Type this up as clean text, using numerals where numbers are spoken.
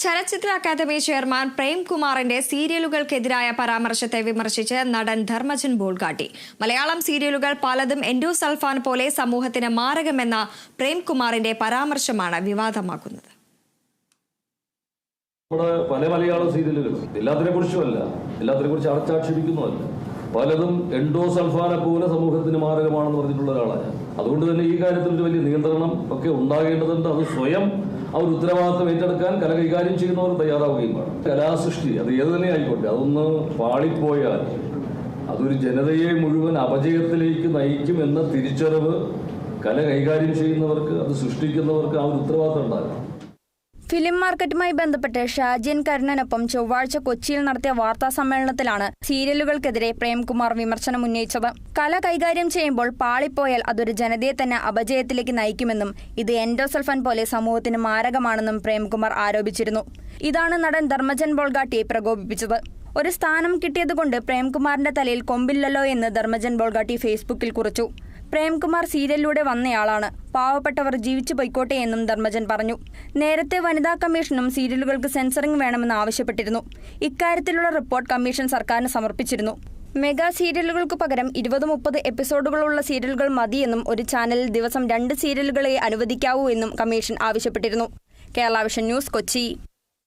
ചലച്ചിത്ര academy chairman പ്രേംകുമാറിന്റെ സീരിയലുകൾക്കെതിരായ പരാമർശത്തെ വിമർശിച്ച് നടൻ ധർമ്മജൻ ബോൾഗാട്ടി. മലയാളം സീരിയലുകൾ പലതും എൻഡോസൾഫാൻ പോലെ സമൂഹത്തിന് മാരകമെന്ന പ്രേംകുമാറിന്റെ പരാമർശമാണ് വിവാദമാക്കുന്നത്. പല മലയാള സീരിയലുകളും എല്ലാത്തിനെ കുറിച്ചുമല്ല, എല്ലാത്തിനെ കുറിച്ച് അടച്ചാക്ഷേപിക്കുന്നതല്ല, പലതും എൻഡോസൾഫാനെ പോലെ സമൂഹത്തിന് മാരകമാണെന്ന് പറഞ്ഞിട്ടുള്ള ഒരാളാണ്. അതുകൊണ്ട് തന്നെ ഈ കാര്യത്തിൽ ഒരു വലിയ നിയന്ത്രണം ഒക്കെ ഉണ്ടാകേണ്ടതുണ്ട്. അത് സ്വയം അവർ ഉത്തരവാദിത്വം ഏറ്റെടുക്കാൻ കല കൈകാര്യം ചെയ്യുന്നവർ തയ്യാറാവുകയും വേണം. കലാസൃഷ്ടി അത് ഏത് തന്നെ ആയിക്കോട്ടെ, അതൊന്ന് പാളിപ്പോയാൽ അതൊരു ജനതയെ മുഴുവൻ അപജയത്തിലേക്ക് നയിക്കുമെന്ന തിരിച്ചറിവ് കല കൈകാര്യം ചെയ്യുന്നവർക്ക്, അത് സൃഷ്ടിക്കുന്നവർക്ക് ആ ഒരു ഉത്തരവാദിത്വം ഉണ്ടാകും. ഫിലിം മാർക്കറ്റുമായി ബന്ധപ്പെട്ട് ഷാജിൻ കരുണനൊപ്പം ചൊവ്വാഴ്ച കൊച്ചിയിൽ നടത്തിയ വാർത്താ സമ്മേളനത്തിലാണ് സീരിയലുകൾക്കെതിരെ പ്രേംകുമാർ വിമർശനം ഉന്നയിച്ചത്. കല കൈകാര്യം ചെയ്യുമ്പോൾ പാളിപ്പോയാൽ അതൊരു ജനതയെ തന്നെ അപജയത്തിലേക്ക് നയിക്കുമെന്നും ഇത് എൻഡോസൾഫാൻ പോലെ സമൂഹത്തിന് മാരകമാണെന്നും പ്രേംകുമാർ ആരോപിച്ചിരുന്നു. ഇതാണ് നടൻ ധർമ്മജൻ ബോൾഗാട്ടിയെ പ്രകോപിപ്പിച്ചത്. ഒരു സ്ഥാനം കിട്ടിയതുകൊണ്ട് പ്രേംകുമാറിന്റെ തലയിൽ കൊമ്പില്ലല്ലോ എന്ന് ധർമ്മജൻ ബോൾഗാട്ടി ഫേസ്ബുക്കിൽ കുറിച്ചു. പ്രേംകുമാർ സീരിയലിലൂടെ വന്നയാളാണ്, പാവപ്പെട്ടവർ ജീവിച്ചു പൊയ്ക്കോട്ടെ എന്നും ധർമ്മജൻ പറഞ്ഞു. നേരത്തെ വനിതാ കമ്മീഷനും സീരിയലുകൾക്ക് സെൻസറിംഗ് വേണമെന്ന് ആവശ്യപ്പെട്ടിരുന്നു. ഇക്കാര്യത്തിലുള്ള റിപ്പോർട്ട് കമ്മീഷൻ സർക്കാരിന് സമർപ്പിച്ചിരുന്നു. മെഗാ സീരിയലുകൾക്ക് പകരം 20-30 എപ്പിസോഡുകളുള്ള സീരിയലുകൾ മതിയെന്നും ഒരു ചാനലിൽ ദിവസം 2 സീരിയലുകളെ അനുവദിക്കാവൂ എന്നും കമ്മീഷൻ ആവശ്യപ്പെട്ടിരുന്നു. Kerala vision news, Kochi.